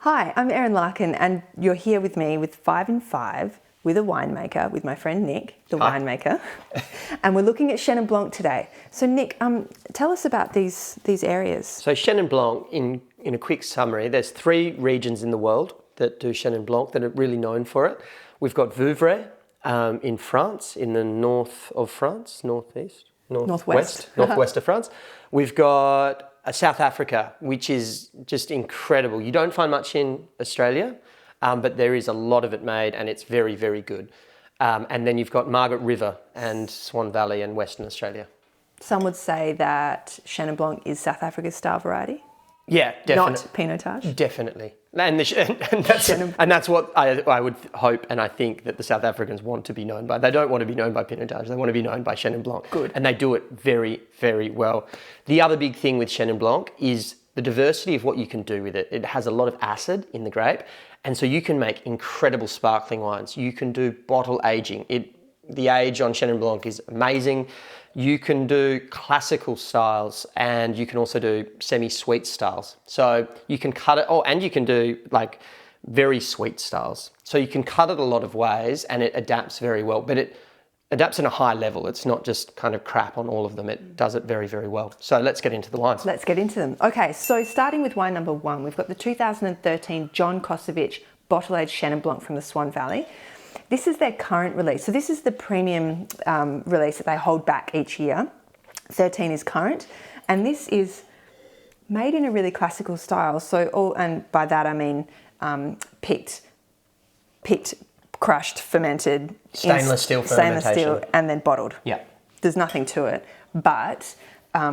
Hi, I'm Erin Larkin and you're here with me with 5 in 5 with a winemaker, with my friend Nick, the winemaker. And we're looking at Chenin Blanc today. So Nick, tell us about these areas. So Chenin Blanc, in a quick summary, there's 3 regions in the world that do Chenin Blanc that are really known for it. We've got Vouvray in France, in the north of France, northwest of France. We've got South Africa, which is just incredible. You don't find much in Australia, but there is a lot of it made and it's very, very good. And then you've got Margaret River and Swan Valley in Western Australia. Some would say that Chenin Blanc is South Africa's star variety. Yeah, definitely. Not Pinotage. Definitely. And that's what I would hope and I think that the South Africans want to be known by. They don't want to be known by Pinotage, they want to be known by Chenin Blanc. Good. And they do it very, very well. The other big thing with Chenin Blanc is the diversity of what you can do with it. It has a lot of acid in the grape, and so you can make incredible sparkling wines. You can do bottle aging. The age on Chenin Blanc is amazing. You can do classical styles and you can also do semi-sweet styles. So you can cut it, and you can do like very sweet styles. So you can cut it a lot of ways and it adapts very well, but it adapts in a high level. It's not just kind of crap on all of them. It does it very, very well. So let's get into the wines. Let's get into them. Okay, so starting with wine number 1, we've got the 2013 John Kosovich bottle-aged Chenin Blanc from the Swan Valley. This is their current release. So this is the premium release that they hold back each year. 13 is current. And this is made in a really classical style. So and by that I mean picked, crushed, fermented. Stainless steel fermentation. Stainless steel and then bottled. Yeah. There's nothing to it. But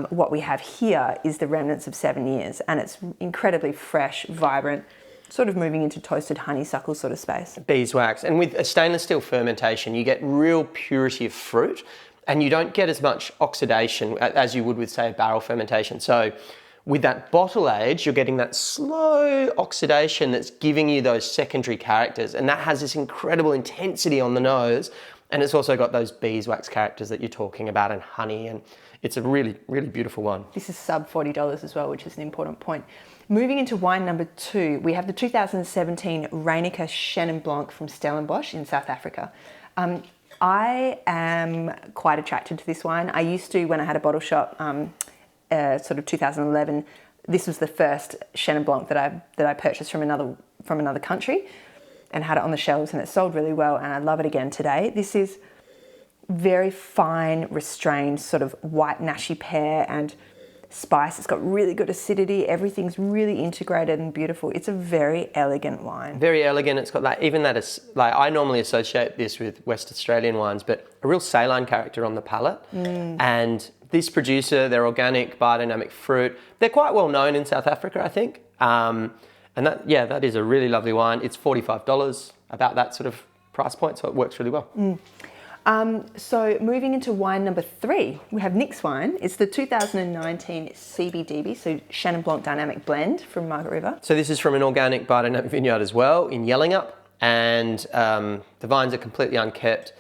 what we have here is the remnants of 7 years. And it's incredibly fresh, vibrant, sort of moving into toasted honeysuckle sort of space. Beeswax. And with a stainless steel fermentation, you get real purity of fruit and you don't get as much oxidation as you would with, say, a barrel fermentation. So with that bottle age, you're getting that slow oxidation that's giving you those secondary characters, and that has this incredible intensity on the nose, and it's also got those beeswax characters that you're talking about and honey, and it's a really, really beautiful one. This is sub $40 as well, which is an important point. Moving into wine number 2, we have the 2017 Reyneke Chenin Blanc from Stellenbosch in South Africa. I am quite attracted to this wine. I used to, when I had a bottle shop, sort of 2011, this was the first Chenin Blanc that I purchased from another country and had it on the shelves, and it sold really well, and I love it again today. This is very fine, restrained, sort of white nashy pear and spice. It's got really good acidity. Everything's really integrated and beautiful. It's a very elegant wine. Very elegant. It's got that, even that is, like, I normally associate this with West Australian wines, but a real saline character on the palate. And this producer, they're organic, biodynamic fruit. They're quite well known in South Africa, I think. And that is a really lovely wine. It's $45, about that sort of price point, so it works really well. So moving into wine number 3, we have Nick's wine. It's the 2019 CBDB, so Chenin Blanc Dynamic Blend from Margaret River. So this is from an organic biodynamic vineyard as well in Yellingup, and the vines are completely unkept,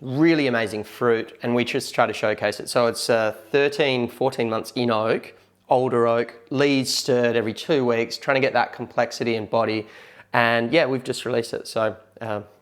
really amazing fruit, and we just try to showcase it. So it's 13, 14 months in oak, older oak, leaves stirred every 2 weeks, trying to get that complexity and body. And yeah, we've just released it, so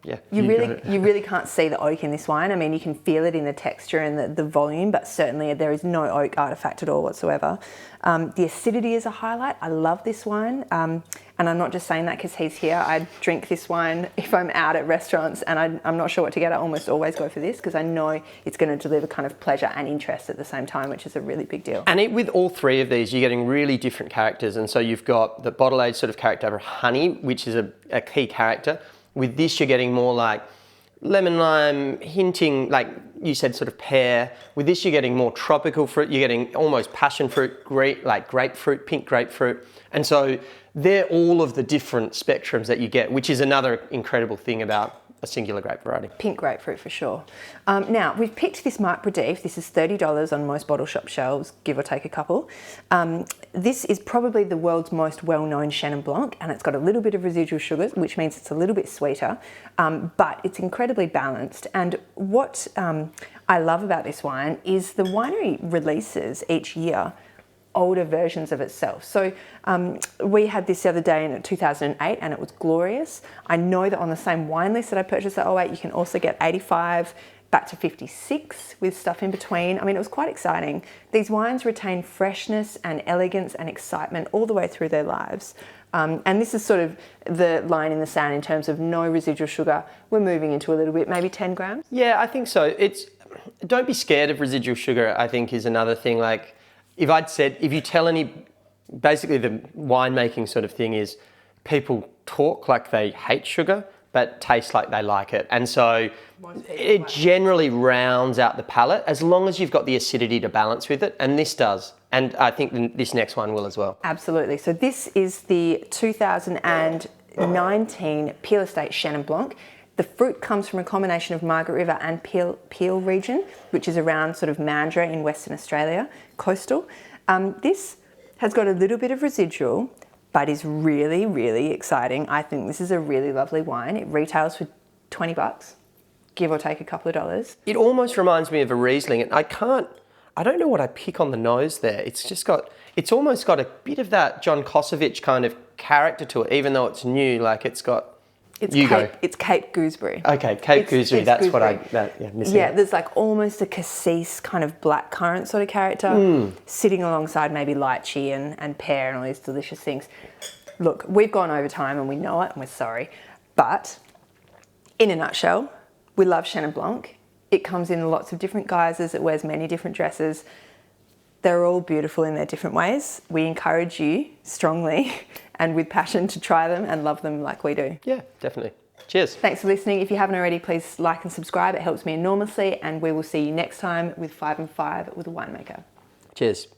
yeah. You really can't see the oak in this wine. I mean, you can feel it in the texture and the volume, but certainly there is no oak artifact at all whatsoever. The acidity is a highlight. I love this wine, and I'm not just saying that because he's here. I drink this wine if I'm out at restaurants and I'm not sure what to get. I almost always go for this because I know it's going to deliver kind of pleasure and interest at the same time, which is a really big deal. And with all 3 of these, you're getting really different characters. And so you've got the bottle age sort of character of honey, which is a key character. With this, you're getting more like lemon lime, hinting, like you said, sort of pear. With this, you're getting more tropical fruit. You're getting almost passion fruit, like grapefruit, pink grapefruit. And so they're all of the different spectrums that you get, which is another incredible thing about a singular grape variety. Pink grapefruit for sure. Now, we've picked this Marc Bredif. This is $30 on most bottle shop shelves, give or take a couple. This is probably the world's most well-known Chenin Blanc, and it's got a little bit of residual sugars, which means it's a little bit sweeter, but it's incredibly balanced. And what I love about this wine is the winery releases each year older versions of itself. So we had this the other day in 2008 and it was glorious. I know that on the same wine list that I purchased at 08, you can also get 85 back to 56 with stuff in between. I mean, it was quite exciting. These wines retain freshness and elegance and excitement all the way through their lives. And this is sort of the line in the sand in terms of no residual sugar. We're moving into a little bit, maybe 10 grams. Yeah, I think so. Don't be scared of residual sugar, I think, is another thing. Like, if you tell basically the winemaking sort of thing is people talk like they hate sugar, but taste like they like it. And so it generally rounds out the palate as long as you've got the acidity to balance with it. And this does. And I think this next one will as well. Absolutely. So this is the 2019 Peel Estate Chenin Blanc. The fruit comes from a combination of Margaret River and Peel region, which is around sort of Mandurah in Western Australia, coastal. This has got a little bit of residual, but is really, really exciting. I think this is a really lovely wine. It retails for $20, give or take a couple of dollars. It almost reminds me of a Riesling. And I don't know what I pick on the nose there. It's almost got a bit of that John Kosovich kind of character to it, even though it's new. Like it's Cape Gooseberry. Okay, Cape Gooseberry. That's gooseberry. Missing. Yeah, there's like almost a cassis kind of black currant sort of character sitting alongside maybe lychee and pear and all these delicious things. Look, we've gone over time and we know it and we're sorry. But in a nutshell, we love Chenin Blanc. It comes in lots of different guises. It wears many different dresses. They're all beautiful in their different ways. We encourage you strongly and with passion to try them and love them like we do. Yeah, definitely. Cheers. Thanks for listening. If you haven't already, please like and subscribe. It helps me enormously. And we will see you next time with 5 and 5 with a winemaker. Cheers.